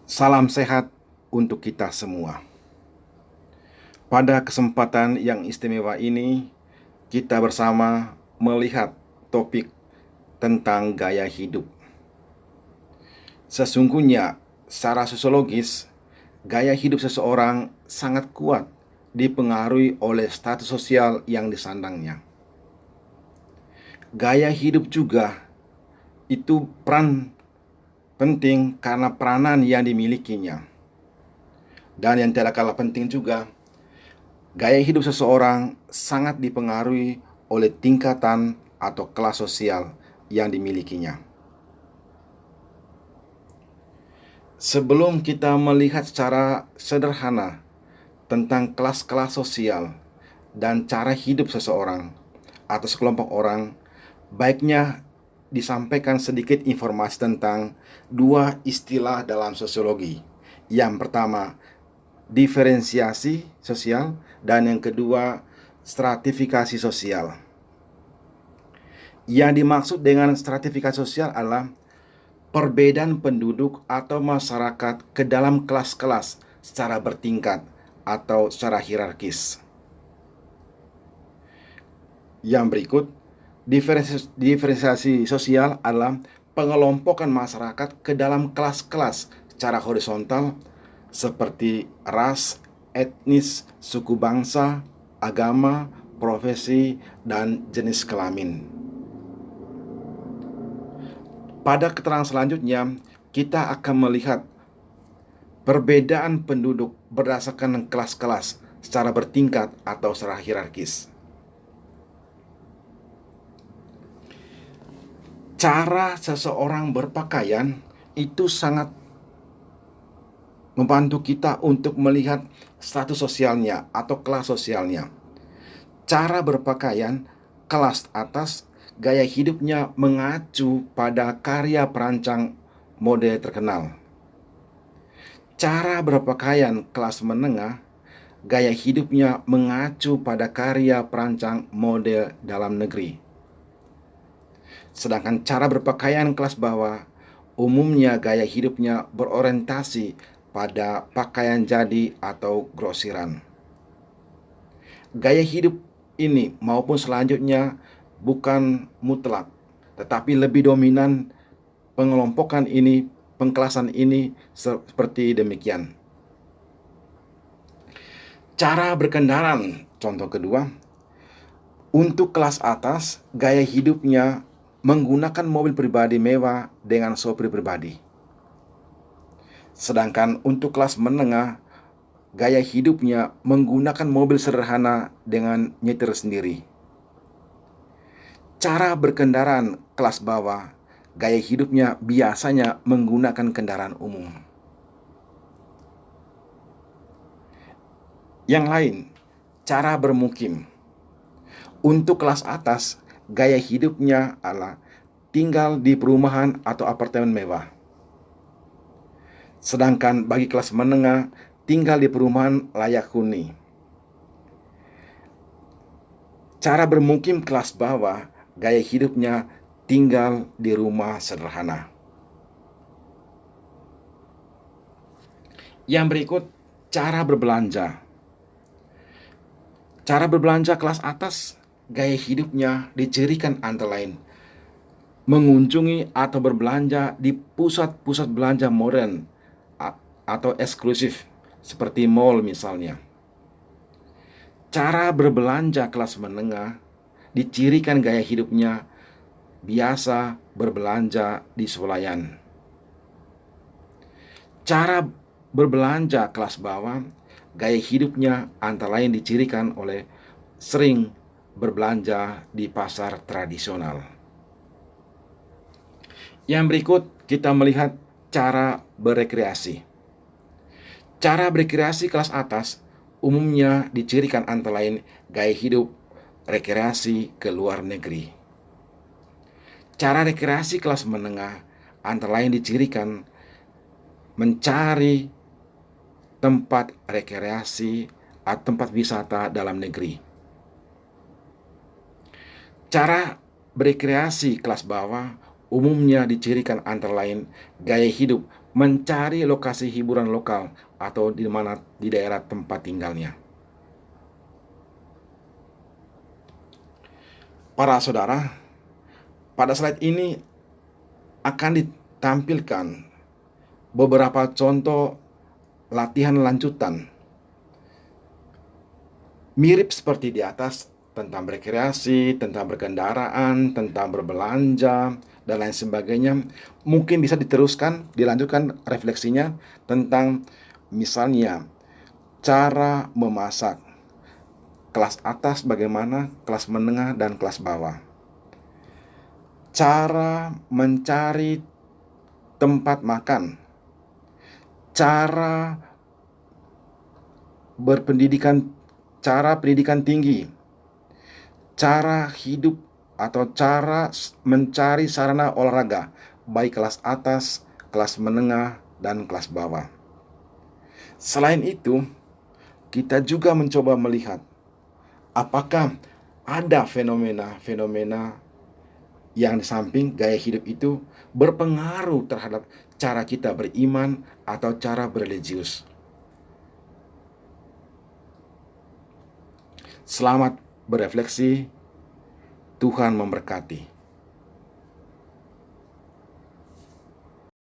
Salam sehat untuk kita semua. Pada kesempatan yang istimewa ini, kita bersama melihat topik tentang gaya hidup. Sesungguhnya, secara sosiologis, gaya hidup seseorang sangat kuat dipengaruhi oleh status sosial yang disandangnya. Gaya hidup juga itu peran penting karena peranan yang dimilikinya. Dan yang tidak kalah penting juga, gaya hidup seseorang sangat dipengaruhi oleh tingkatan atau kelas sosial yang dimilikinya. Sebelum kita melihat secara sederhana tentang kelas-kelas sosial dan cara hidup seseorang atau sekelompok orang, baiknya disampaikan sedikit informasi tentang dua istilah dalam sosiologi. Yang pertama, diferensiasi sosial, dan yang kedua, stratifikasi sosial. Yang dimaksud dengan stratifikasi sosial adalah perbedaan penduduk atau masyarakat ke dalam kelas-kelas secara bertingkat atau secara hierarkis. Yang berikut, diferensiasi sosial adalah pengelompokan masyarakat ke dalam kelas-kelas secara horizontal seperti ras, etnis, suku bangsa, agama, profesi, dan jenis kelamin. Pada keterangan selanjutnya, kita akan melihat perbedaan penduduk berdasarkan kelas-kelas secara bertingkat atau secara hierarkis. Cara seseorang berpakaian itu sangat membantu kita untuk melihat status sosialnya atau kelas sosialnya. Cara berpakaian kelas atas, gaya hidupnya mengacu pada karya perancang mode terkenal. Cara berpakaian kelas menengah, gaya hidupnya mengacu pada karya perancang mode dalam negeri. Sedangkan cara berpakaian kelas bawah, umumnya gaya hidupnya berorientasi pada pakaian jadi atau grosiran. Gaya hidup ini maupun selanjutnya bukan mutlak, tetapi lebih dominan pengelompokan ini, pengkelasan ini seperti demikian. Cara berkendaraan, contoh kedua, untuk kelas atas, gaya hidupnya menggunakan mobil pribadi mewah dengan sopir pribadi. Sedangkan untuk kelas menengah, gaya hidupnya menggunakan mobil sederhana dengan nyetir sendiri. Cara berkendaraan kelas bawah, gaya hidupnya biasanya menggunakan kendaraan umum. Yang lain, cara bermukim. Untuk kelas atas, gaya hidupnya adalah tinggal di perumahan atau apartemen mewah. Sedangkan bagi kelas menengah, tinggal di perumahan layak huni. Cara bermukim kelas bawah, gaya hidupnya tinggal di rumah sederhana. Yang berikut, cara berbelanja. Cara berbelanja kelas atas, gaya hidupnya dicirikan antara lain mengunjungi atau berbelanja di pusat-pusat belanja modern atau eksklusif seperti mall misalnya. Cara berbelanja kelas menengah dicirikan gaya hidupnya biasa berbelanja di swalayan. Cara berbelanja kelas bawah, gaya hidupnya antara lain dicirikan oleh sering berbelanja di pasar tradisional. Yang berikut kita melihat cara berekreasi. Cara berekreasi kelas atas umumnya dicirikan antara lain gaya hidup rekreasi ke luar negeri. Cara rekreasi kelas menengah antara lain dicirikan mencari tempat rekreasi atau tempat wisata dalam negeri. Cara berekreasi kelas bawah umumnya dicirikan antara lain gaya hidup mencari lokasi hiburan lokal atau di daerah tempat tinggalnya. Para saudara, pada slide ini akan ditampilkan beberapa contoh latihan lanjutan mirip seperti di atas, tentang berkreasi, tentang berkendaraan, tentang berbelanja, dan lain sebagainya. Mungkin bisa diteruskan, dilanjutkan refleksinya tentang misalnya cara memasak. Kelas atas bagaimana, kelas menengah, dan kelas bawah. Cara mencari tempat makan. Cara berpendidikan, cara pendidikan tinggi. Cara hidup atau cara mencari sarana olahraga, baik kelas atas, kelas menengah, dan kelas bawah. Selain itu, kita juga mencoba melihat apakah ada fenomena-fenomena yang di samping gaya hidup itu berpengaruh terhadap cara kita beriman atau cara berreligius. Selamat berefleksi, Tuhan memberkati.